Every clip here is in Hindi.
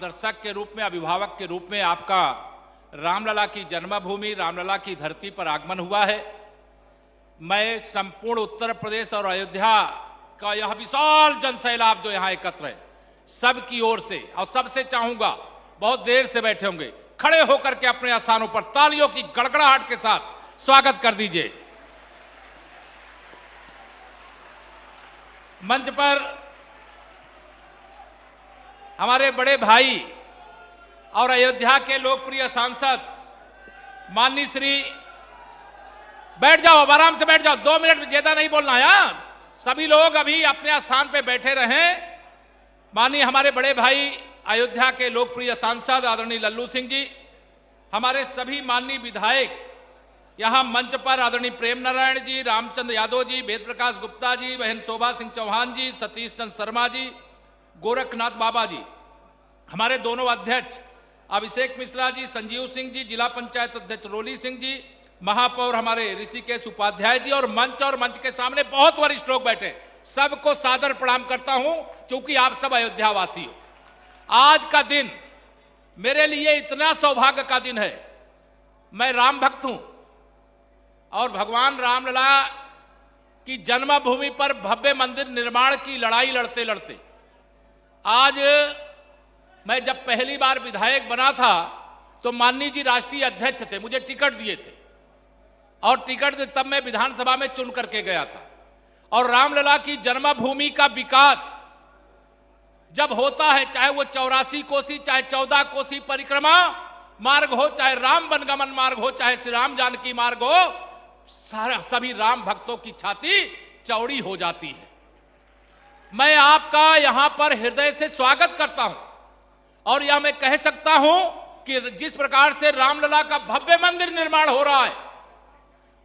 दर्शक के रूप में, अभिभावक के रूप में आपका रामलला की जन्मभूमि, रामलला की धरती पर आगमन हुआ है। मैं संपूर्ण उत्तर प्रदेश और अयोध्या का यह विशाल जनसैलाब जो यहां एकत्र है, सबकी ओर से और सबसे चाहूंगा, बहुत देर से बैठे होंगे, खड़े होकर के अपने स्थानों पर तालियों की गड़गड़ाहट के साथ स्वागत कर दीजिए। मंच पर हमारे बड़े भाई और अयोध्या के लोकप्रिय सांसद माननीय श्री, बैठ जाओ, अब आराम से बैठ जाओ, 2 मिनट में ज्यादा नहीं बोलना है। सभी लोग अभी अपने स्थान पे बैठे रहें। माननीय हमारे बड़े भाई अयोध्या के लोकप्रिय सांसद आदरणीय लल्लू सिंह जी, हमारे सभी माननीय विधायक यहां मंच पर आदरणीय प्रेम नारायण जी, रामचंद्र यादव जी, वेद प्रकाश गुप्ता जी, बहन शोभा सिंह चौहान जी, सतीश चंद्र शर्मा जी, गोरखनाथ बाबा जी, हमारे दोनों अध्यक्ष अभिषेक मिश्रा जी, संजीव सिंह जी, जिला पंचायत अध्यक्ष रोली सिंह जी, महापौर हमारे ऋषिकेश उपाध्याय जी और मंच के सामने बहुत वरिष्ठ लोग बैठे, सबको सादर प्रणाम करता हूं, क्योंकि आप सब अयोध्यावासी हो। आज का दिन मेरे लिए इतना सौभाग्य का दिन है। मैं राम भक्त हूं और भगवान रामलला की जन्मभूमि पर भव्य मंदिर निर्माण की लड़ाई लड़ते लड़ते आज मैं जब पहली बार विधायक बना था तो माननीय जी राष्ट्रीय अध्यक्ष थे, मुझे टिकट दिए थे और टिकट तब मैं विधानसभा में चुन करके गया था। और रामलला की जन्मभूमि का विकास जब होता है, चाहे वो 84 कोसी, चाहे 14 कोसी परिक्रमा मार्ग हो, चाहे राम वनगमन मार्ग हो, चाहे श्री राम जानकी मार्ग हो, सभी राम भक्तों की छाती चौड़ी हो जाती है। मैं आपका यहां पर हृदय से स्वागत करता हूं और यह मैं कह सकता हूं कि जिस प्रकार से रामलला का भव्य मंदिर निर्माण हो रहा है,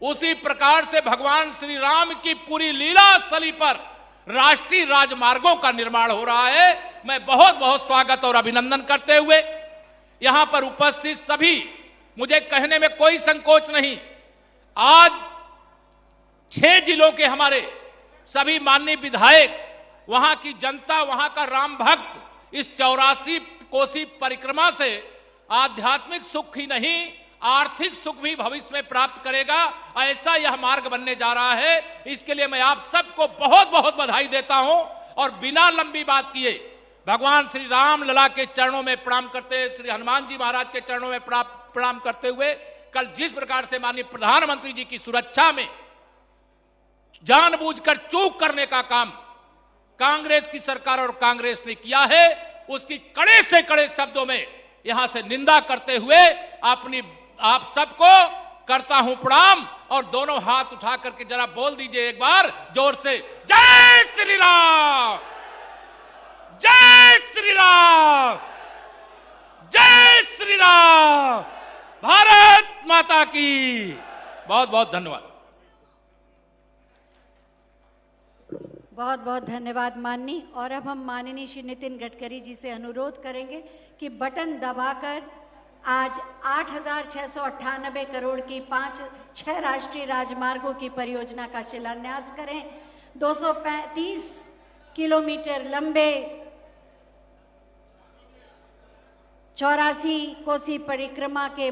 उसी प्रकार से भगवान श्री राम की पूरी लीला स्थली पर राष्ट्रीय राजमार्गों का निर्माण हो रहा है। मैं बहुत बहुत स्वागत और अभिनंदन करते हुए यहां पर उपस्थित सभी, मुझे कहने में कोई संकोच नहीं, आज 6 जिलों के हमारे सभी माननीय विधायक, वहां की जनता, वहां का राम भक्त इस 84 कोसी परिक्रमा से आध्यात्मिक सुख ही नहीं, आर्थिक सुख भी भविष्य में प्राप्त करेगा। ऐसा यह मार्ग बनने जा रहा है। इसके लिए मैं आप सबको बहुत बहुत बधाई देता हूं और बिना लंबी बात किए भगवान श्री राम लला के चरणों में प्रणाम करते, श्री हनुमान जी महाराज के चरणों में प्रणाम करते हुए, कल जिस प्रकार से माननीय प्रधानमंत्री जी की सुरक्षा में जानबूझकर चूक करने का काम कांग्रेस की सरकार और कांग्रेस ने किया है, उसकी कड़े से कड़े शब्दों में यहां से निंदा करते हुए आप सबको करता हूं प्रणाम। और दोनों हाथ उठा करके जरा बोल दीजिए एक बार जोर से, जय श्री राम, जय श्री राम, जय श्री राम, भारत माता की। बहुत बहुत धन्यवाद। बहुत बहुत धन्यवाद माननीय। और अब हम माननीय श्री नितिन गडकरी जी से अनुरोध करेंगे कि बटन दबाकर आज 8,698 करोड़ की 6 राष्ट्रीय राजमार्गों की परियोजना का शिलान्यास करें। 235 किलोमीटर लंबे 84 कोसी परिक्रमा के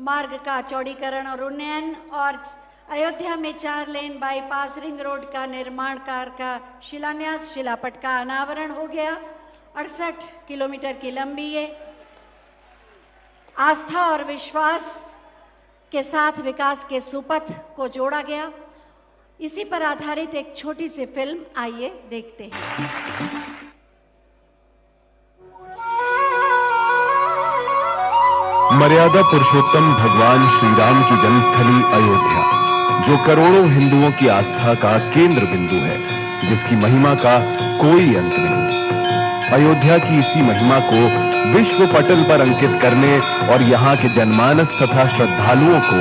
मार्ग का चौड़ीकरण और उन्नयन, और अयोध्या में 4 लेन बाईपास रिंग रोड का निर्माण कार्य का शिलान्यास, शिलापट का अनावरण हो गया। 68 किलोमीटर की लंबी ये आस्था और विश्वास के साथ विकास के सुपथ को जोड़ा गया। इसी पर आधारित एक छोटी सी फिल्म, आइए देखते हैं। मर्यादा पुरुषोत्तम भगवान श्री राम की जन्मस्थली अयोध्या, जो करोड़ों हिंदुओं की आस्था का केंद्र बिंदु है, जिसकी महिमा का कोई अंत नहीं। अयोध्या की इसी महिमा को विश्व पटल पर अंकित करने और यहाँ के जनमानस तथा श्रद्धालुओं को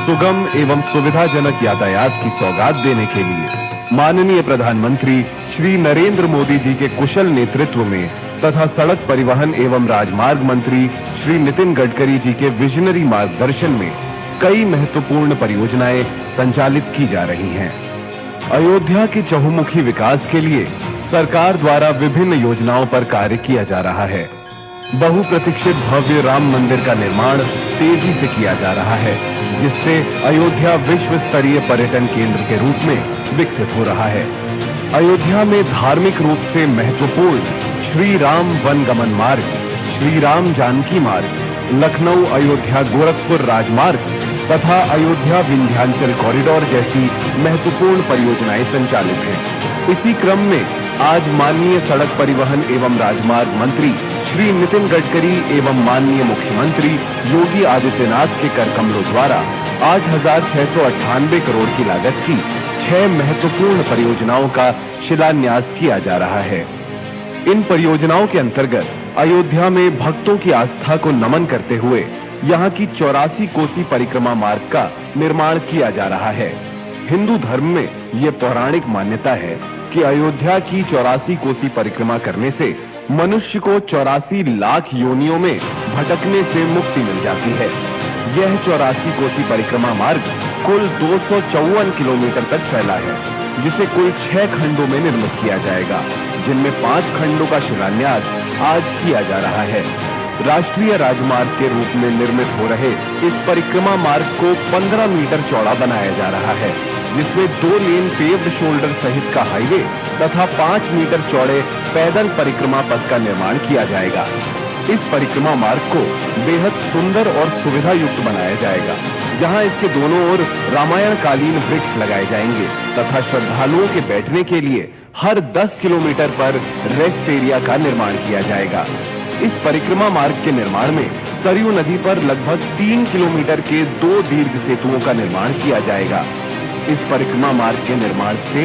सुगम एवं सुविधाजनक यातायात की सौगात देने के लिए माननीय प्रधानमंत्री श्री नरेंद्र मोदी जी के कुशल नेतृत्व में तथा सड़क परिवहन एवं राजमार्ग मंत्री श्री नितिन गडकरी जी के विजनरी मार्गदर्शन में कई महत्वपूर्ण परियोजनाएं संचालित की जा रही हैं। अयोध्या के चहुमुखी विकास के लिए सरकार द्वारा विभिन्न योजनाओं पर कार्य किया जा रहा है। बहुप्रतीक्षित भव्य राम मंदिर का निर्माण तेजी से किया जा रहा है, जिससे अयोध्या विश्व स्तरीय पर्यटन केंद्र के रूप में विकसित हो रहा है। अयोध्या में धार्मिक रूप से महत्वपूर्ण श्री राम वन गमन मार्ग, श्री राम जानकी मार्ग, लखनऊ अयोध्या गोरखपुर राजमार्ग तथा अयोध्या विंध्याचल कॉरिडोर जैसी महत्वपूर्ण परियोजनाएं संचालित हैं। इसी क्रम में आज माननीय सड़क परिवहन एवं राजमार्ग मंत्री श्री नितिन गडकरी एवं माननीय मुख्यमंत्री योगी आदित्यनाथ के कर कमलों द्वारा 8,698 करोड़ की लागत की 6 महत्वपूर्ण परियोजनाओं का शिलान्यास किया जा रहा है। इन परियोजनाओं के अंतर्गत अयोध्या में भक्तों की आस्था को नमन करते हुए यहाँ की 84 कोसी परिक्रमा मार्ग का निर्माण किया जा रहा है। हिंदू धर्म में ये पौराणिक मान्यता है कि अयोध्या की 84 कोसी परिक्रमा करने से मनुष्य को 84 लाख योनियों में भटकने से मुक्ति मिल जाती है। यह 84 कोसी परिक्रमा मार्ग कुल 254 किलोमीटर तक फैला है, जिसे कुल 6 खंडों में निर्मित किया जाएगा, जिनमें 5 खंडों का शिलान्यास आज किया जा रहा है। राष्ट्रीय राजमार्ग के रूप में निर्मित हो रहे इस परिक्रमा मार्ग को 15 मीटर चौड़ा बनाया जा रहा है, जिसमें 2 लेन पेव्ड शोल्डर सहित का हाईवे तथा 5 मीटर चौड़े पैदल परिक्रमा पथ का निर्माण किया जाएगा। इस परिक्रमा मार्ग को बेहद सुंदर और सुविधा युक्त बनाया जाएगा, जहां इसके दोनों ओर रामायण कालीन वृक्ष लगाए जाएंगे तथा श्रद्धालुओं के बैठने के लिए हर 10 किलोमीटर पर रेस्ट एरिया का निर्माण किया जाएगा। इस परिक्रमा मार्ग के निर्माण में सरयू नदी पर लगभग 3 किलोमीटर के 2 दीर्घ सेतुओं का निर्माण किया जाएगा। इस परिक्रमा मार्ग के निर्माण से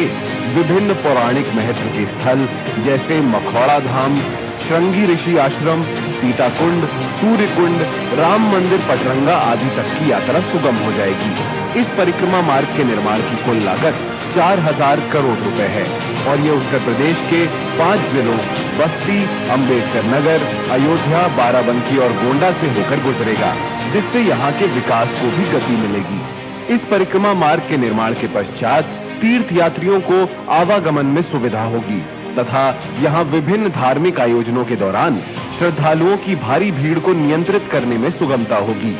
विभिन्न पौराणिक महत्व के स्थल जैसे मखौड़ा धाम, श्रृंगी ऋषि आश्रम, सीता कुंड, सूर्य कुंड, राम मंदिर पटरंगा आदि तक की यात्रा सुगम हो जाएगी। इस परिक्रमा मार्ग के निर्माण की कुल लागत 4,000 करोड़ रुपए है और ये उत्तर प्रदेश के 5 जिलों बस्ती, अंबेडकर नगर, अयोध्या, बाराबंकी और गोंडा से होकर गुजरेगा, जिससे यहाँ के विकास को भी गति मिलेगी। इस परिक्रमा मार्ग के निर्माण के पश्चात तीर्थ यात्रियों को आवागमन में सुविधा होगी तथा यहाँ विभिन्न धार्मिक आयोजनों के दौरान श्रद्धालुओं की भारी भीड़ को नियंत्रित करने में सुगमता होगी।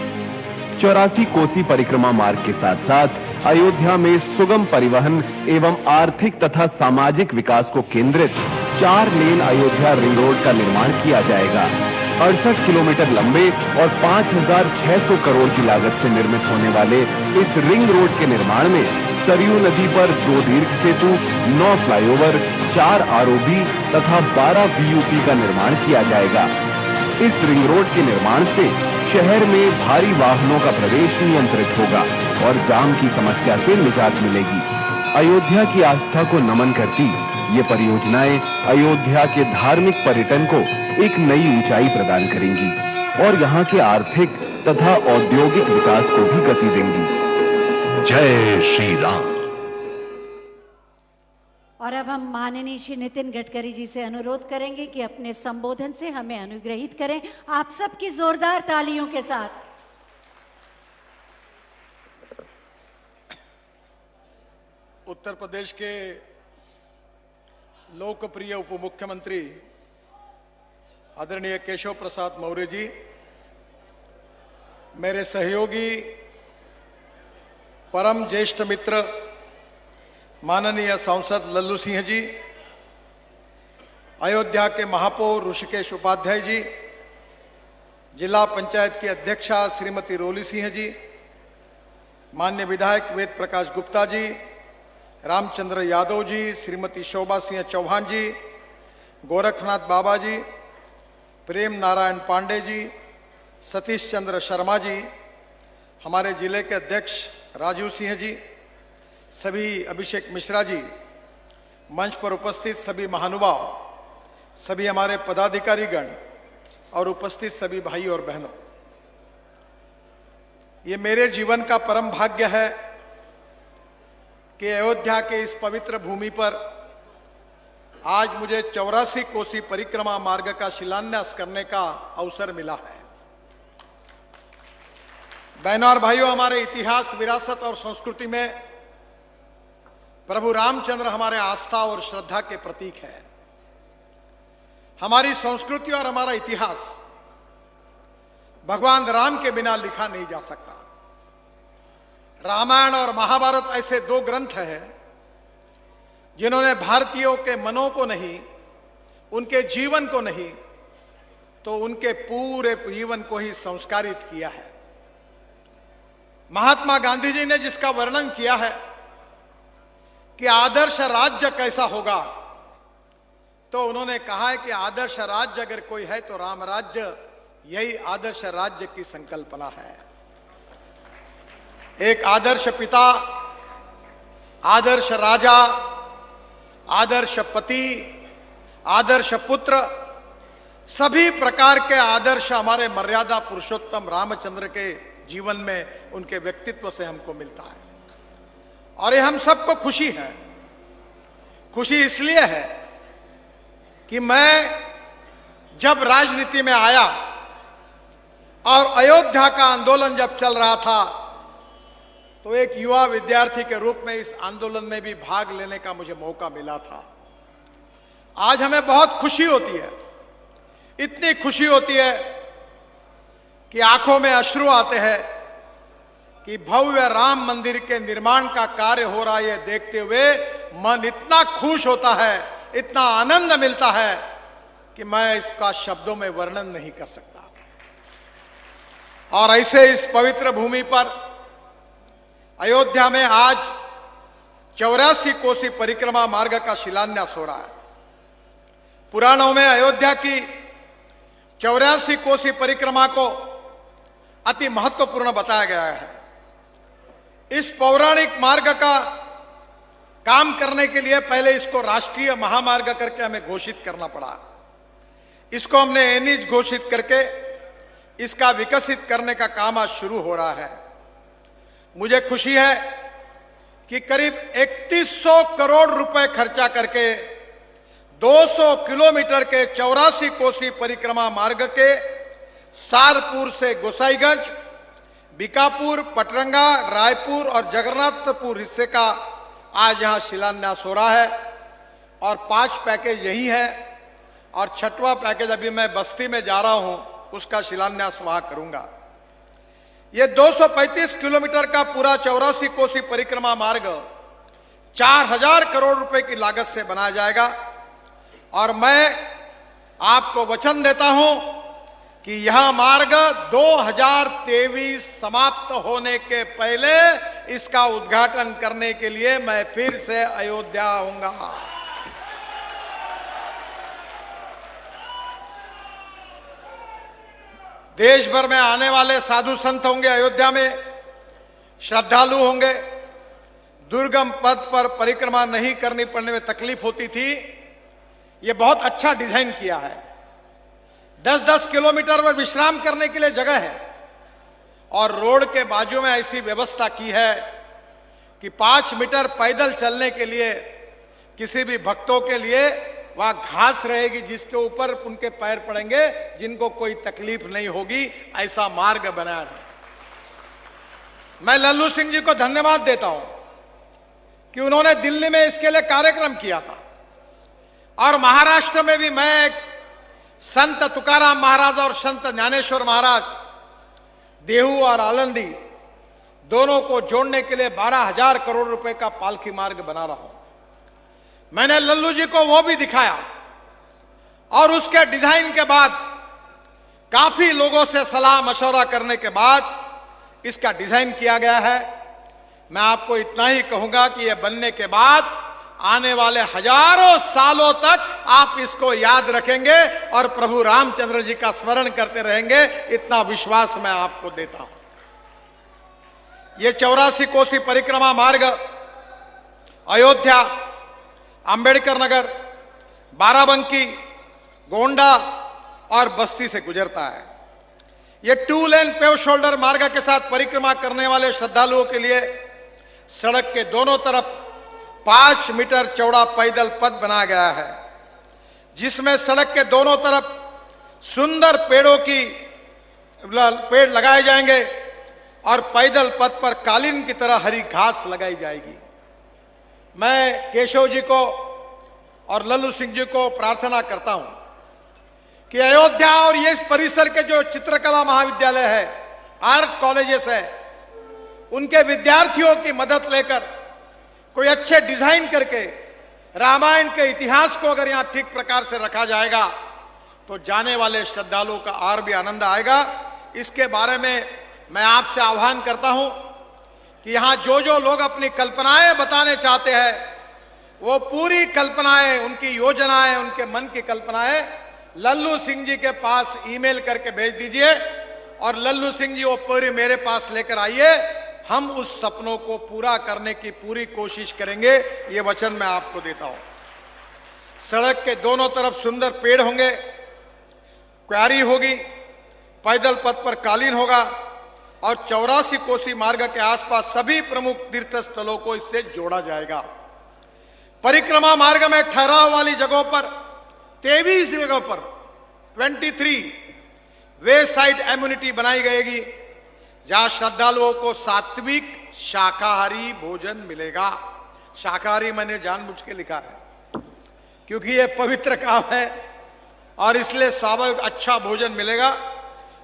84 कोसी परिक्रमा मार्ग के साथ साथ अयोध्या में सुगम परिवहन एवं आर्थिक तथा सामाजिक विकास को केंद्रित 4 लेन अयोध्या रिंग रोड का निर्माण किया जाएगा। 68 किलोमीटर लंबे और 5,600 करोड़ की लागत से निर्मित होने वाले इस रिंग रोड के निर्माण में सरयू नदी पर 2 दीर्घ सेतु, 9 फ्लाईओवर, 4 आरओबी तथा 12 वीयूपी का निर्माण किया जाएगा। इस रिंग रोड के निर्माण से शहर में भारी वाहनों का प्रवेश नियंत्रित होगा और जाम की समस्या से निजात मिलेगी। अयोध्या की आस्था को नमन करती ये परियोजनाएं अयोध्या के धार्मिक पर्यटन को एक नई ऊंचाई प्रदान करेंगी और यहाँ के आर्थिक तथा औद्योगिक विकास को भी गति देंगी। जय श्री राम। और अब हम माननीय श्री नितिन गडकरी जी से अनुरोध करेंगे कि अपने संबोधन से हमें अनुग्रहित करें, आप सबकी जोरदार तालियों के साथ। उत्तर प्रदेश के लोकप्रिय उप मुख्यमंत्री आदरणीय केशव प्रसाद मौर्य जी, मेरे सहयोगी परम ज्येष्ठ मित्र माननीय सांसद लल्लू सिंह जी, अयोध्या के महापौर ऋषिकेश उपाध्याय जी, जिला पंचायत की अध्यक्षा श्रीमती रोली सिंह जी, माननीय विधायक वेद प्रकाश गुप्ता जी, रामचंद्र यादव जी, श्रीमती शोभा सिंह चौहान जी, गोरखनाथ बाबा जी, प्रेम नारायण पांडे जी, सतीश चंद्र शर्मा जी, हमारे जिले के अध्यक्ष राजीव सिंह जी, सभी अभिषेक मिश्रा जी, मंच पर उपस्थित सभी महानुभाव, सभी हमारे पदाधिकारीगण और उपस्थित सभी भाई और बहनों, ये मेरे जीवन का परम भाग्य है कि अयोध्या के इस पवित्र भूमि पर आज मुझे 84 कोसी परिक्रमा मार्ग का शिलान्यास करने का अवसर मिला है। बहनों और भाइयों, हमारे इतिहास, विरासत और संस्कृति में प्रभु रामचंद्र हमारे आस्था और श्रद्धा के प्रतीक है। हमारी संस्कृति और हमारा इतिहास भगवान राम के बिना लिखा नहीं जा सकता। रामायण और महाभारत ऐसे दो ग्रंथ हैं जिन्होंने भारतीयों के मनों को नहीं, उनके जीवन को नहीं, तो उनके पूरे जीवन को ही संस्कारित किया है। महात्मा गांधी जी ने जिसका वर्णन किया है कि आदर्श राज्य कैसा होगा, तो उन्होंने कहा है कि आदर्श राज्य अगर कोई है तो राम राज्य यही आदर्श राज्य की संकल्पना है। एक आदर्श पिता, आदर्श राजा, आदर्श पति, आदर्श पुत्र, सभी प्रकार के आदर्श हमारे मर्यादा पुरुषोत्तम रामचंद्र के जीवन में, उनके व्यक्तित्व से हमको मिलता है। और ये हम सबको खुशी है। खुशी इसलिए है कि मैं जब राजनीति में आया और अयोध्या का आंदोलन जब चल रहा था, तो एक युवा विद्यार्थी के रूप में इस आंदोलन में भी भाग लेने का मुझे मौका मिला था। आज हमें बहुत खुशी होती है, इतनी खुशी होती है कि आंखों में अश्रु आते हैं कि भव्य राम मंदिर के निर्माण का कार्य हो रहा है। ये देखते हुए मन इतना खुश होता है, इतना आनंद मिलता है कि मैं इसका शब्दों में वर्णन नहीं कर सकता। और ऐसे इस पवित्र भूमि पर अयोध्या में आज 84 कोसी परिक्रमा मार्ग का शिलान्यास हो रहा है। पुराणों में अयोध्या की 84 कोसी परिक्रमा को अति महत्वपूर्ण बताया गया है। इस पौराणिक मार्ग का काम करने के लिए पहले इसको राष्ट्रीय महामार्ग करके हमें घोषित करना पड़ा। इसको हमने एनएच घोषित करके इसका विकसित करने का काम आज शुरू हो रहा है। मुझे खुशी है कि करीब 3100 करोड़ रुपए खर्चा करके 200 किलोमीटर के 84 कोसी परिक्रमा मार्ग के सारपुर से गोसाईगंज, बीकापुर, पटरंगा, रायपुर और जगन्नाथपुर हिस्से का आज यहां शिलान्यास हो रहा है। और 5 पैकेज यही है और 6वां पैकेज अभी मैं बस्ती में जा रहा हूं, उसका शिलान्यास वहां करूंगा। यह 235 किलोमीटर का पूरा 84 कोसी परिक्रमा मार्ग 4000 करोड़ रुपए की लागत से बनाया जाएगा। और मैं आपको वचन देता हूं कि यह मार्ग 2023 समाप्त होने के पहले इसका उद्घाटन करने के लिए मैं फिर से अयोध्या आऊंगा। देश भर में आने वाले साधु संत होंगे, अयोध्या में श्रद्धालु होंगे। दुर्गम पथ पर परिक्रमा नहीं करनी पड़ने में तकलीफ होती थी। यह बहुत अच्छा डिजाइन किया है। 10-10 किलोमीटर में विश्राम करने के लिए जगह है और रोड के बाजू में ऐसी व्यवस्था की है कि 5 मीटर पैदल चलने के लिए किसी भी भक्तों के लिए वहां घास रहेगी जिसके ऊपर उनके पैर पड़ेंगे, जिनको कोई तकलीफ नहीं होगी। ऐसा मार्ग बनाया है। मैं लल्लू सिंह जी को धन्यवाद देता हूं कि उन्होंने दिल्ली में इसके लिए कार्यक्रम किया था। और महाराष्ट्र में भी मैं संत तुकाराम महाराज और संत ज्ञानेश्वर महाराज, देहू और आलंदी दोनों को जोड़ने के लिए 12,000 करोड़ रुपए का पालकी मार्ग बना रहा हूं। मैंने लल्लू जी को वो भी दिखाया और उसके डिजाइन के बाद काफी लोगों से सलाह मशवरा करने के बाद इसका डिजाइन किया गया है। मैं आपको इतना ही कहूंगा कि यह बनने के बाद आने वाले हजारों सालों तक आप इसको याद रखेंगे और प्रभु रामचंद्र जी का स्मरण करते रहेंगे, इतना विश्वास मैं आपको देता हूं। यह 84 कोसी परिक्रमा मार्ग अयोध्या, अंबेडकर नगर, बाराबंकी, गोंडा और बस्ती से गुजरता है। यह 2 लेन पेव शोल्डर मार्ग के साथ परिक्रमा करने वाले श्रद्धालुओं के लिए सड़क के दोनों तरफ 5 मीटर चौड़ा पैदल पथ बनाया गया है, जिसमें सड़क के दोनों तरफ सुंदर पेड़ लगाए जाएंगे और पैदल पथ पर कालीन की तरह हरी घास लगाई जाएगी। मैं केशव जी को और लल्लू सिंह जी को प्रार्थना करता हूं कि अयोध्या और ये इस परिसर के जो चित्रकला महाविद्यालय है, आर्ट कॉलेजेस है, उनके विद्यार्थियों की मदद लेकर कोई अच्छे डिजाइन करके रामायण के इतिहास को अगर यहां ठीक प्रकार से रखा जाएगा तो जाने वाले श्रद्धालुओं का और भी आनंद आएगा। इसके बारे में मैं आपसे आह्वान करता हूं कि यहां जो जो लोग अपनी कल्पनाएं बताने चाहते हैं वो पूरी कल्पनाएं, उनकी योजनाएं, उनके मन की कल्पनाएं लल्लू सिंह जी के पास ईमेल करके भेज दीजिए और लल्लू सिंह जी वो पूरी मेरे पास लेकर आइए। हम उस सपनों को पूरा करने की पूरी कोशिश करेंगे, ये वचन मैं आपको देता हूं। सड़क के दोनों तरफ सुंदर पेड़ होंगे, क्यारी होगी, पैदल पथ पर कालीन होगा और 84 कोसी मार्ग के आसपास सभी प्रमुख तीर्थ स्थलों को इससे जोड़ा जाएगा। परिक्रमा मार्ग में ठहराव वाली जगहों पर 23 जगहों पर 23 वे साइड एम्यूनिटी बनाई गएगी जहां श्रद्धालुओं को सात्विक शाकाहारी भोजन मिलेगा। शाकाहारी मैंने जानबूझ के लिखा है क्योंकि यह पवित्र काम है और इसलिए स्वाभाविक अच्छा भोजन मिलेगा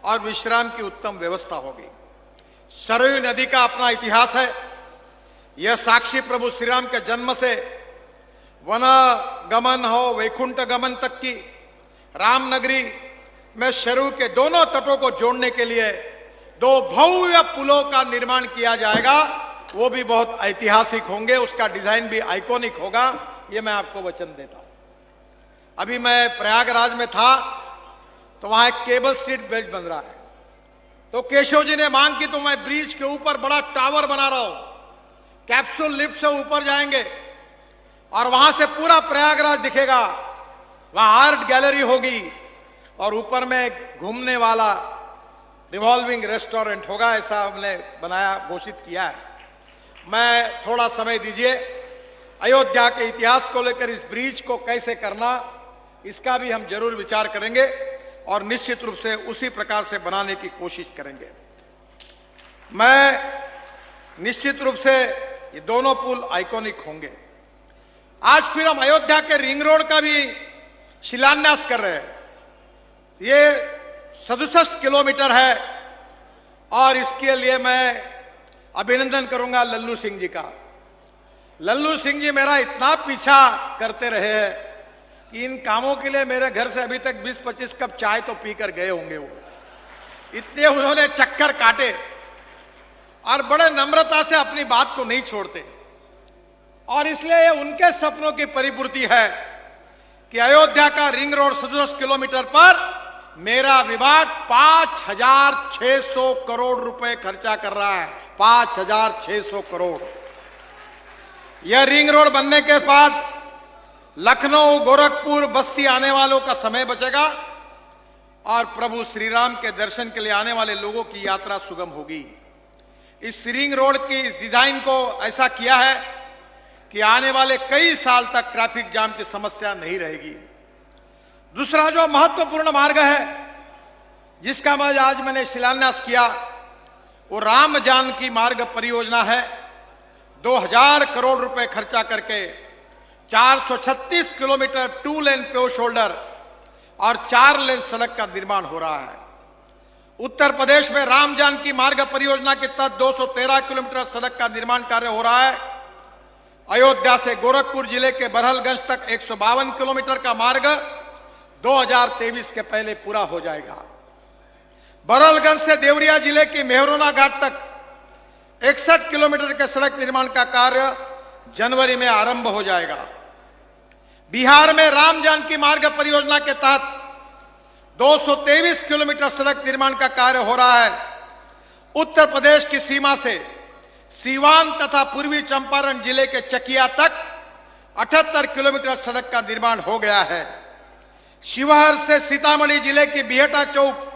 और विश्राम की उत्तम व्यवस्था होगी। सरयू नदी का अपना इतिहास है। यह साक्षी प्रभु श्री राम के जन्म से वन गमन हो वैकुंठ गमन तक की रामनगरी में सरयू के दोनों तटों को जोड़ने के लिए 2 भव्य पुलों का निर्माण किया जाएगा। वो भी बहुत ऐतिहासिक होंगे, उसका डिजाइन भी आइकॉनिक होगा, ये मैं आपको वचन देता हूं। अभी मैं प्रयागराज में था तो वहां एक केबल स्ट्रीट ब्रिज बन रहा है, तो केशव जी ने मांग की तो मैं ब्रिज के ऊपर बड़ा टावर बना रहा हूं, कैप्सूल लिफ्ट से ऊपर जाएंगे और वहां से पूरा प्रयागराज दिखेगा। वहां आर्ट गैलरी होगी और ऊपर में घूमने वाला रिवॉल्विंग रेस्टोरेंट होगा। ऐसा हमने बनाया, घोषित किया है। मैं थोड़ा समय दीजिए, अयोध्या के इतिहास को लेकर इस ब्रिज को कैसे करना, इसका भी हम जरूर विचार करेंगे और निश्चित रूप से उसी प्रकार से बनाने की कोशिश करेंगे। मैं निश्चित रूप से ये दोनों पुल आइकॉनिक होंगे। आज फिर हम अयोध्या के रिंग रोड का भी शिलान्यास कर रहे हैं। ये 67 किलोमीटर है और इसके लिए मैं अभिनंदन करूंगा लल्लू सिंह जी का। लल्लू सिंह जी मेरा इतना पीछा करते रहे हैं कि इन कामों के लिए मेरे घर से अभी तक 20-25 कप चाय तो पीकर गए होंगे। वो इतने उन्होंने चक्कर काटे और बड़े नम्रता से अपनी बात को नहीं छोड़ते और इसलिए ये उनके सपनों की परिपूर्ति है कि अयोध्या का रिंग रोड 67 किलोमीटर पर मेरा विभाग 5,600 करोड़ रुपए खर्चा कर रहा है। 5,600 करोड़। यह रिंग रोड बनने के बाद लखनऊ, गोरखपुर, बस्ती आने वालों का समय बचेगा और प्रभु श्री राम के दर्शन के लिए आने वाले लोगों की यात्रा सुगम होगी। इस रिंग रोड की इस डिजाइन को ऐसा किया है कि आने वाले कई साल तक ट्रैफिक जाम की समस्या नहीं रहेगी। दूसरा जो महत्वपूर्ण मार्ग है जिसका आज मैंने शिलान्यास किया वो राम जानकी मार्ग परियोजना है। 2000 करोड़ रुपए खर्चा करके 436 किलोमीटर 2 लेन प्योर शोल्डर और 4 लेन सड़क का निर्माण हो रहा है। उत्तर प्रदेश में राम जानकी मार्ग परियोजना के तहत 213 किलोमीटर सड़क का निर्माण कार्य हो रहा है। अयोध्या से गोरखपुर जिले के बरहलगंज तक 152 किलोमीटर का मार्ग 2023 के पहले पूरा हो जाएगा। बरहलगंज से देवरिया जिले के मेहरोना घाट तक 61 किलोमीटर के सड़क निर्माण का कार्य जनवरी में आरंभ हो जाएगा। बिहार में राम जानकी मार्ग परियोजना के तहत 223 किलोमीटर सड़क निर्माण का कार्य हो रहा है। उत्तर प्रदेश की सीमा से सीवान तथा पूर्वी चंपारण जिले के चकिया तक 78 किलोमीटर सड़क का निर्माण हो गया है। शिवहर से सीतामढ़ी जिले की बिहटा चौक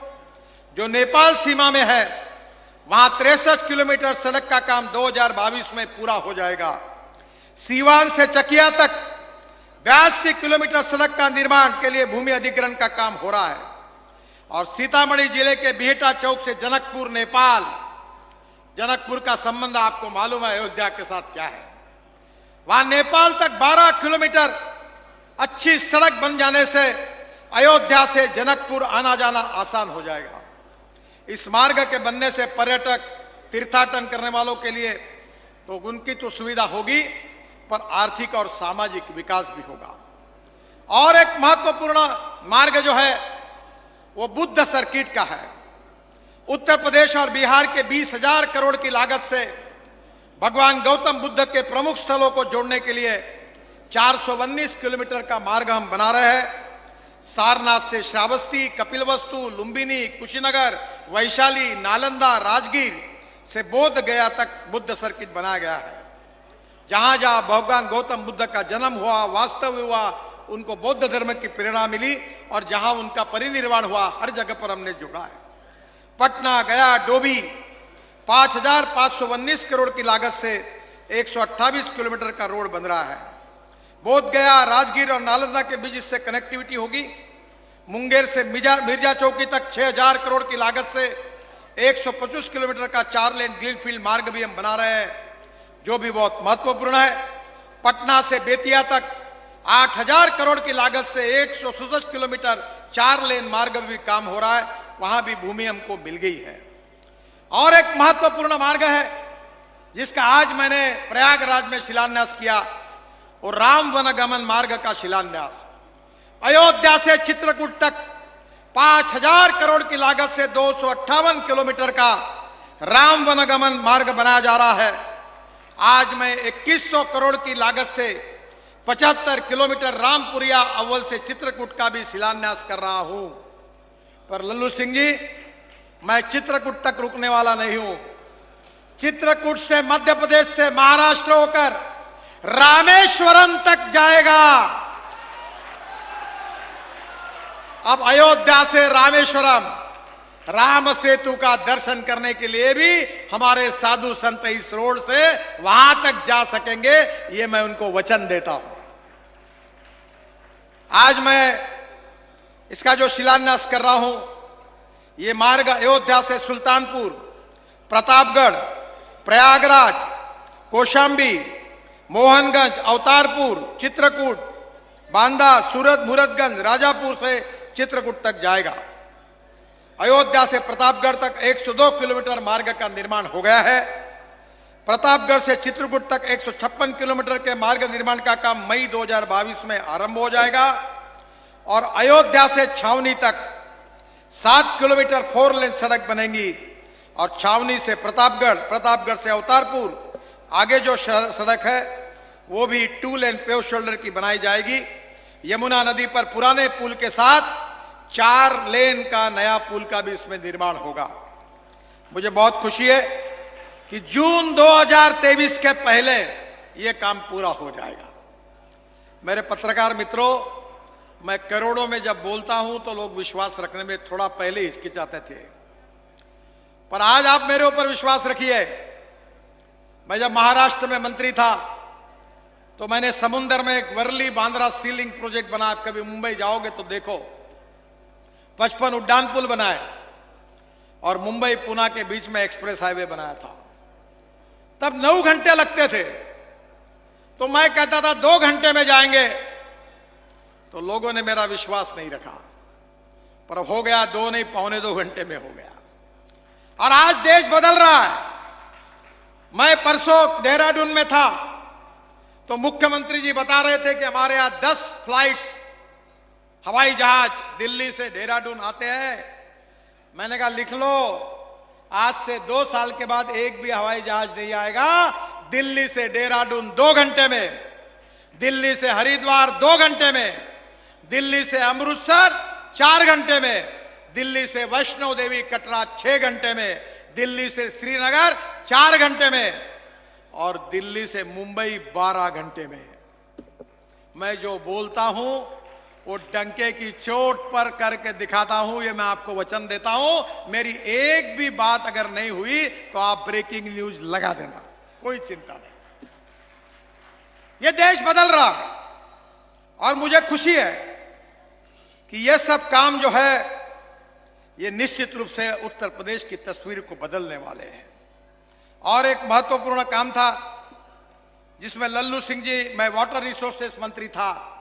जो नेपाल सीमा में है वहां 63 किलोमीटर सड़क का काम 2022 में पूरा हो जाएगा। सीवान से चकिया तक 82 किलोमीटर सड़क का निर्माण के लिए भूमि अधिग्रहण का काम हो रहा है। और सीतामढ़ी जिले के बिहटा चौक से जनकपुर नेपाल, जनकपुर का संबंध आपको मालूम है अयोध्या के साथ क्या है। वहां नेपाल तक 12 किलोमीटर अच्छी सड़क बन जाने से अयोध्या से जनकपुर आना जाना आसान हो जाएगा। इस मार्ग के बनने से पर्यटक तीर्थाटन करने वालों के लिए तो उनकी तो सुविधा होगी, पर आर्थिक और सामाजिक विकास भी होगा। और एक महत्वपूर्ण मार्ग जो है वो बुद्ध सर्किट का है। उत्तर प्रदेश और बिहार के 20,000 करोड़ की लागत से भगवान गौतम बुद्ध के प्रमुख स्थलों को जोड़ने के लिए 419 किलोमीटर का मार्ग हम बना रहे हैं। सारनाथ से श्रावस्ती, कपिलवस्तु, लुम्बिनी, कुशीनगर, वैशाली, नालंदा, राजगीर से बोध गया तक बुद्ध सर्किट बनाया गया है। जहां जहां भगवान गौतम बुद्ध का जन्म हुआ, वास्तव हुआ, उनको बौद्ध धर्म की प्रेरणा मिली, और जहां उनका परिनिर्वाण हुआ हर जगह पर हमने जोड़ा है। पटना, गया, डोभी 5,519 करोड़ की लागत से 128 किलोमीटर का रोड बन रहा है। बोध गया, राजगीर और नालंदा के बीच इससे कनेक्टिविटी होगी। मुंगेर से मिर्जा चौकी तक 6,000 करोड़ की लागत से 125 किलोमीटर का 4 लेन ग्रीनफील्ड मार्ग भी हम बना रहे हैं, जो भी बहुत महत्वपूर्ण है। पटना से बेतिया तक 8,000 करोड़ की लागत से 167 किलोमीटर 4 लेन मार्ग भी काम हो रहा है, वहां भी भूमि हमको मिल गई है। और एक महत्वपूर्ण मार्ग है जिसका आज मैंने प्रयागराज में शिलान्यास किया, और राम वनगमन मार्ग का शिलान्यास। अयोध्या से चित्रकूट तक 5,000 करोड़ की लागत से 258 किलोमीटर का राम वनगमन मार्ग बनाया जा रहा है। आज मैं 2100 करोड़ की लागत से 75 किलोमीटर रामपुरिया अव्वल से चित्रकूट का भी शिलान्यास कर रहा हूं। पर लल्लू सिंह जी, मैं चित्रकूट तक रुकने वाला नहीं हूं। चित्रकूट से मध्य प्रदेश से महाराष्ट्र होकर रामेश्वरम तक जाएगा। अब अयोध्या से रामेश्वरम, राम सेतु का दर्शन करने के लिए भी हमारे साधु संत इस रोड से वहां तक जा सकेंगे, ये मैं उनको वचन देता हूं। आज मैं इसका जो शिलान्यास कर रहा हूं, ये मार्ग अयोध्या से सुल्तानपुर, प्रतापगढ़, प्रयागराज, कौशाम्बी, मोहनगंज, अवतारपुर, चित्रकूट, बांदा, सूरत, मुरादगंज, राजापुर से चित्रकूट तक जाएगा। अयोध्या से प्रतापगढ़ तक 102 किलोमीटर मार्ग का निर्माण हो गया है। प्रतापगढ़ से चित्रकूट तक 156 किलोमीटर के मार्ग निर्माण का काम मई 2022 में आरंभ हो जाएगा। और अयोध्या से छावनी तक 7 किलोमीटर 4 लेन सड़क बनेगी, और छावनी से प्रतापगढ़, प्रतापगढ़ से अवतारपुर आगे जो सड़क है वो भी 2 लेन पेव शोल्डर की बनाई जाएगी। यमुना नदी पर पुराने पुल के साथ 4 लेन का नया पुल का भी इसमें निर्माण होगा। मुझे बहुत खुशी है कि जून 2023 के पहले यह काम पूरा हो जाएगा। मेरे पत्रकार मित्रों, मैं करोड़ों में जब बोलता हूं तो लोग विश्वास रखने में थोड़ा पहले हिचकिचाते थे, पर आज आप मेरे ऊपर विश्वास रखिए। मैं जब महाराष्ट्र में मंत्री था तो मैंने समुद्र में एक वर्ली बांद्रा सी लिंक प्रोजेक्ट बनाया। आप कभी मुंबई जाओगे तो देखो, 55 उड्डान पुल बनाए और मुंबई पुणे के बीच में एक्सप्रेस हाईवे बनाया था। तब 9 घंटे लगते थे, तो मैं कहता था 2 घंटे में जाएंगे, तो लोगों ने मेरा विश्वास नहीं रखा। पर हो गया 2 नहीं, 2.25 घंटे में हो गया। और आज देश बदल रहा है। मैं परसों देहरादून में था तो मुख्यमंत्री जी बता रहे थे कि हमारे यहां 10 फ्लाइट्स हवाई जहाज दिल्ली से देहरादून आते हैं। मैंने कहा लिख लो, आज से 2 साल के बाद एक भी हवाई जहाज नहीं आएगा। दिल्ली से देहरादून 2 घंटे में, दिल्ली से हरिद्वार 2 घंटे में, दिल्ली से अमृतसर 4 घंटे में, दिल्ली से वैष्णो देवी कटरा 6 घंटे में, दिल्ली से श्रीनगर 4 घंटे में, और दिल्ली से मुंबई 12 घंटे में। मैं जो बोलता हूं वो डंके की चोट पर करके दिखाता हूं, ये मैं आपको वचन देता हूं। मेरी एक भी बात अगर नहीं हुई तो आप ब्रेकिंग न्यूज लगा देना, कोई चिंता नहीं। ये देश बदल रहा है और मुझे खुशी है कि ये सब काम जो है ये निश्चित रूप से उत्तर प्रदेश की तस्वीर को बदलने वाले हैं। और एक महत्वपूर्ण काम था जिसमें लल्लू सिंह जी, मैं वाटर रिसोर्सेस मंत्री था,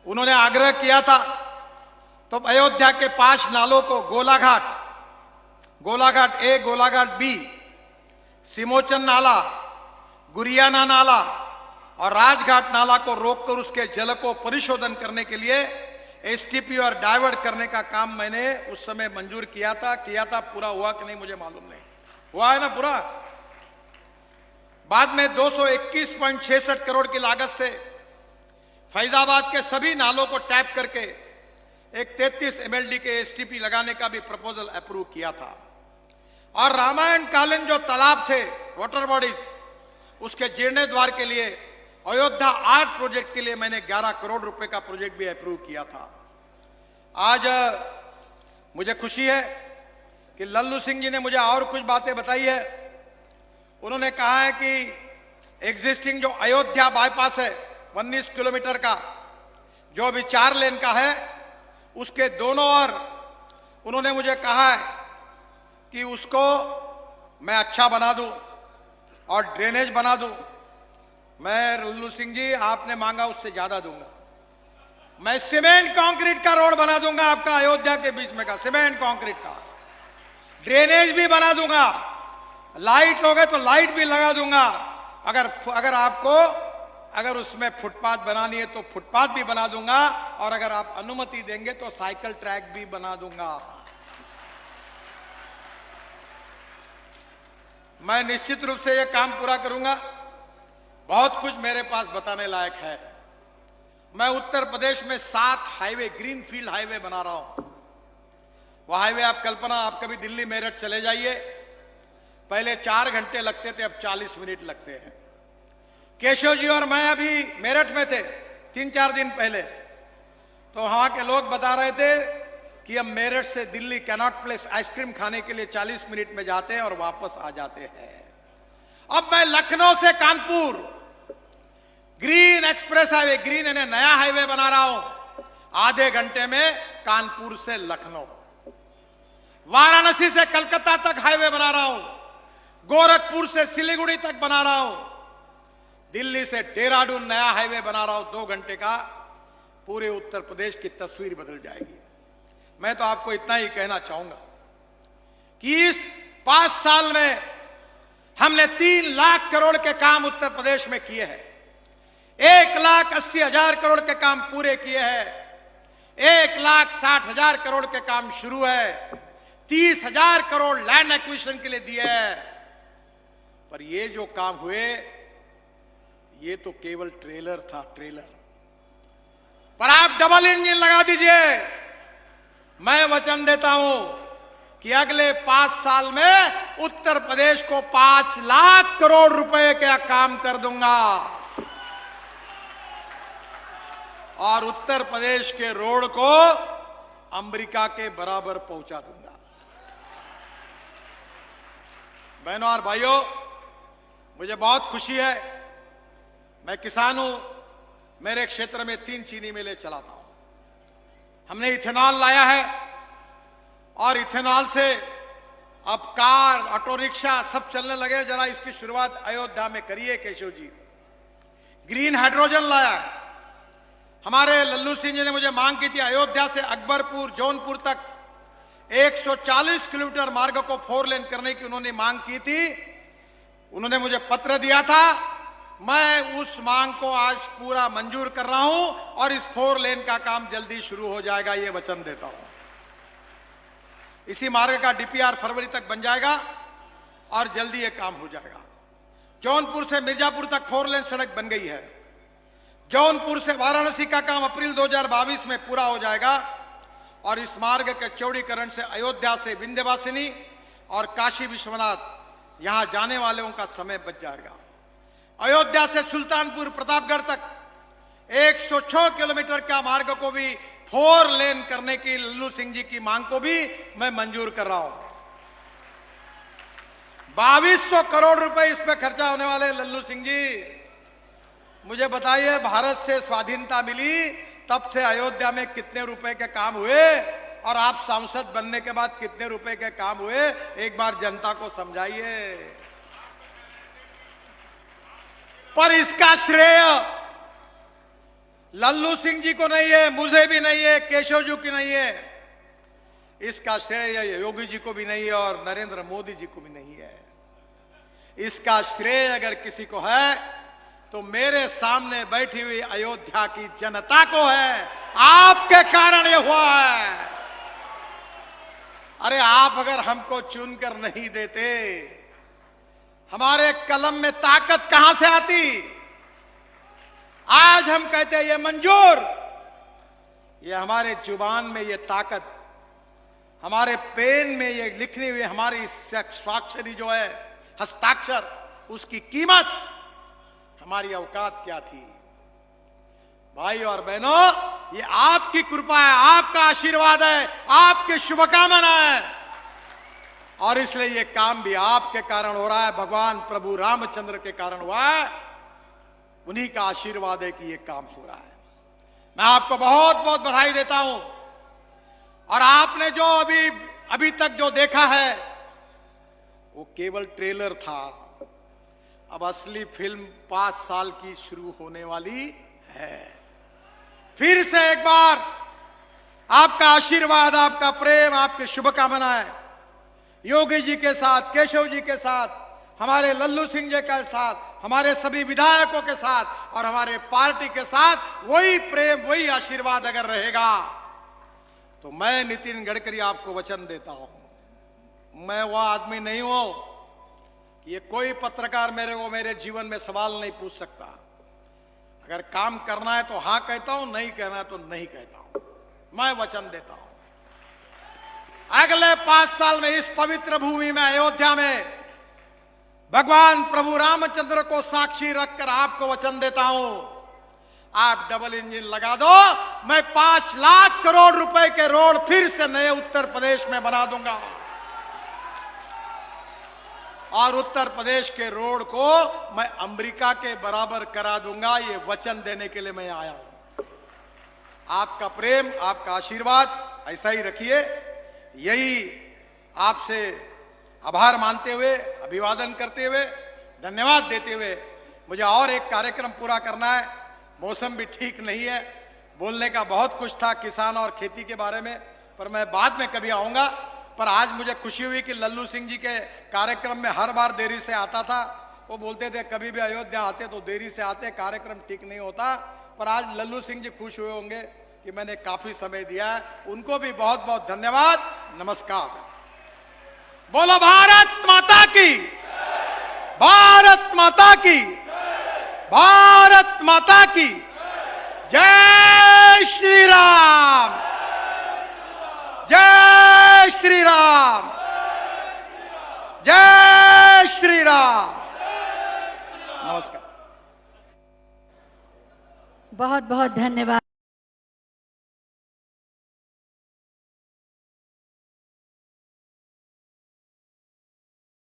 उन्होंने आग्रह किया था तो अयोध्या के 5 नालों को गोलाघाट, गोलाघाट ए, गोलाघाट बी, सिमोचन नाला, गुरियाना नाला और राजघाट नाला को रोककर उसके जल को परिशोधन करने के लिए एसटीपी और डाइवर्ट करने का काम मैंने उस समय मंजूर किया था। पूरा हुआ कि नहीं मुझे मालूम नहीं, हुआ है ना पूरा। बाद में 221.66 करोड़ की लागत से फैजाबाद के सभी नालों को टैप करके एक 33 MLD के एसटीपी लगाने का भी प्रपोजल अप्रूव किया था। और रामायण कालीन जो तालाब थे, वाटर बॉडीज, उसके जीर्णोद्धार के लिए अयोध्या आर्ट प्रोजेक्ट के लिए मैंने 11 करोड़ रुपए का प्रोजेक्ट भी अप्रूव किया था। आज मुझे खुशी है कि लल्लू सिंह जी ने मुझे और कुछ बातें बताई है। उन्होंने कहा है कि एग्जिस्टिंग जो अयोध्या बाईपास है 19 किलोमीटर का, जो अभी 4 लेन का है, उसके दोनों ओर उन्होंने मुझे कहा है कि उसको मैं अच्छा बना दूं और ड्रेनेज बना दूं। मैं लल्लू सिंह जी, आपने मांगा उससे ज्यादा दूंगा। मैं सीमेंट कंक्रीट का रोड बना दूंगा आपका अयोध्या के बीच में का, सीमेंट कंक्रीट का। ड्रेनेज भी बना दूंगा, लाइट लोगे तो लाइट भी लगा दूंगा। अगर आपको अगर उसमें फुटपाथ बनानी है तो फुटपाथ भी बना दूंगा, और अगर आप अनुमति देंगे तो साइकिल ट्रैक भी बना दूंगा। मैं निश्चित रूप से यह काम पूरा करूंगा। बहुत कुछ मेरे पास बताने लायक है। मैं उत्तर प्रदेश में 7 हाईवे, ग्रीनफील्ड हाईवे बना रहा हूं। वह हाईवे आप कल्पना, आप कभी दिल्ली मेरठ चले जाइए, पहले 4 घंटे लगते थे, अब 40 मिनट लगते हैं। केशव जी और मैं अभी मेरठ में थे 3-4 दिन पहले, तो वहां के लोग बता रहे थे कि हम मेरठ से दिल्ली कैनॉट प्लेस आइसक्रीम खाने के लिए 40 मिनट में जाते हैं और वापस आ जाते हैं। अब मैं लखनऊ से Kanpur green express highway, green यानी नया हाईवे बना रहा हूं, आधे घंटे में कानपुर से लखनऊ। वाराणसी से कलकत्ता तक हाईवे बना रहा हूं, गोरखपुर से सिलीगुड़ी तक बना रहा हूं, दिल्ली से देहरादून नया हाईवे बना रहा हूं। 2 घंटे का पूरे उत्तर प्रदेश की तस्वीर बदल जाएगी। मैं तो आपको इतना ही कहना चाहूंगा कि इस 5 साल में हमने 3 लाख करोड़ के काम उत्तर प्रदेश में किए हैं। 1,80,000 करोड़ के काम पूरे किए हैं, 1,60,000 करोड़ के काम शुरू है, 30,000 करोड़ लैंड एक्विजिशन के लिए दिए हैं। पर ये जो काम हुए, ये तो केवल ट्रेलर था, ट्रेलर। पर आप डबल इंजन लगा दीजिए। मैं वचन देता हूं कि अगले 5 साल में उत्तर प्रदेश को 5 लाख करोड़ रुपए का काम कर दूंगा और उत्तर प्रदेश के रोड को अमेरिका के बराबर पहुंचा दूंगा। बहनों और भाइयों, मुझे बहुत खुशी है। मैं किसान हूं, मेरे क्षेत्र में 3 चीनी मिलें चलाता हूं। हमने इथेनॉल लाया है और इथेनॉल से अब कार, ऑटो रिक्शा सब चलने लगे। जरा इसकी शुरुआत अयोध्या में करिए केशव जी। ग्रीन हाइड्रोजन लाया है। हमारे लल्लू सिंह जी ने मुझे मांग की थी, अयोध्या से अकबरपुर, जौनपुर तक 140 किलोमीटर मार्ग को 4 लेन करने की उन्होंने मांग की थी। उन्होंने मुझे पत्र दिया था। मैं उस मांग को आज पूरा मंजूर कर रहा हूं और इस 4 लेन का काम जल्दी शुरू हो जाएगा, ये वचन देता हूं। इसी मार्ग का डीपीआर फरवरी तक बन जाएगा और जल्दी ये काम हो जाएगा। जौनपुर से मिर्जापुर तक 4 लेन सड़क बन गई है। जौनपुर से वाराणसी का काम अप्रैल 2022 में पूरा हो जाएगा और इस मार्ग के चौड़ीकरण से अयोध्या से विंध्यवासिनी और काशी विश्वनाथ यहां जाने वालों का समय बच जाएगा। अयोध्या से सुल्तानपुर प्रतापगढ़ तक 106 किलोमीटर का मार्ग को भी 4 लेन करने की लल्लू सिंह जी की मांग को भी मैं मंजूर कर रहा हूं। 2200 करोड़ रुपए इस पे खर्चा होने वाले। लल्लू सिंह जी, मुझे बताइए, भारत से स्वाधीनता मिली तब से अयोध्या में कितने रुपए के काम हुए और आप सांसद बनने के बाद कितने रुपए के काम हुए, एक बार जनता को समझाइए। पर इसका श्रेय लल्लू सिंह जी को नहीं है, मुझे भी नहीं है, केशव जी की नहीं है। इसका श्रेय योगी जी को भी नहीं है और नरेंद्र मोदी जी को भी नहीं है। इसका श्रेय अगर किसी को है तो मेरे सामने बैठी हुई अयोध्या की जनता को है। आपके कारण ये हुआ है। अरे आप अगर हमको चुनकर नहीं देते, हमारे कलम में ताकत कहां से आती? आज हम कहते हैं ये मंजूर, ये हमारे जुबान में ये ताकत, हमारे पेन में ये लिखनी हुई हमारी स्वाक्षरी जो है, हस्ताक्षर, उसकी कीमत, हमारी औकात क्या थी? भाई और बहनों, ये आपकी कृपा है, आपका आशीर्वाद है, आपकी शुभकामना है और इसलिए ये काम भी आपके कारण हो रहा है। भगवान प्रभु रामचंद्र के कारण हुआ है, उन्हीं का आशीर्वाद है कि ये काम हो रहा है। मैं आपको बहुत बहुत बधाई देता हूं। और आपने जो अभी तक जो देखा है वो केवल ट्रेलर था। अब असली फिल्म 5 साल की शुरू होने वाली है। फिर से एक बार आपका आशीर्वाद, आपका प्रेम, आपकी शुभकामनाएं योगी जी के साथ, केशव जी के साथ, हमारे लल्लू सिंह जी के साथ, हमारे सभी विधायकों के साथ और हमारे पार्टी के साथ वही प्रेम, वही आशीर्वाद अगर रहेगा तो मैं नितिन गडकरी आपको वचन देता हूं, मैं वह आदमी नहीं हूं कि ये कोई पत्रकार मेरे को मेरे जीवन में सवाल नहीं पूछ सकता। अगर काम करना है तो हां कहता हूं, नहीं कहना है तो नहीं कहता हूं। मैं वचन देता हूं अगले 5 साल में इस पवित्र भूमि में, अयोध्या में, भगवान प्रभु रामचंद्र को साक्षी रखकर आपको वचन देता हूं, आप डबल इंजन लगा दो, मैं 5 लाख करोड़ रुपए के रोड फिर से नए उत्तर प्रदेश में बना दूंगा और उत्तर प्रदेश के रोड को मैं अमेरिका के बराबर करा दूंगा। ये वचन देने के लिए मैं आया हूं। आपका प्रेम, आपका आशीर्वाद ऐसा ही रखिए। यही आपसे आभार मानते हुए, अभिवादन करते हुए, धन्यवाद देते हुए, मुझे और एक कार्यक्रम पूरा करना है। मौसम भी ठीक नहीं है, बोलने का बहुत कुछ था किसान और खेती के बारे में, पर मैं बाद में कभी आऊंगा। पर आज मुझे खुशी हुई कि लल्लू सिंह जी के कार्यक्रम में हर बार देरी से आता था। वो बोलते थे कभी भी अयोध्या आते तो देरी से आते, कार्यक्रम ठीक नहीं होता। पर आज लल्लू सिंह जी खुश हुए होंगे कि मैंने काफी समय दिया है। उनको भी बहुत बहुत धन्यवाद। नमस्कार। बोलो भारत माता की, भारत माता की, भारत माता की जय श्री राम, जय श्री राम, जय श्री राम। नमस्कार। बहुत बहुत धन्यवाद।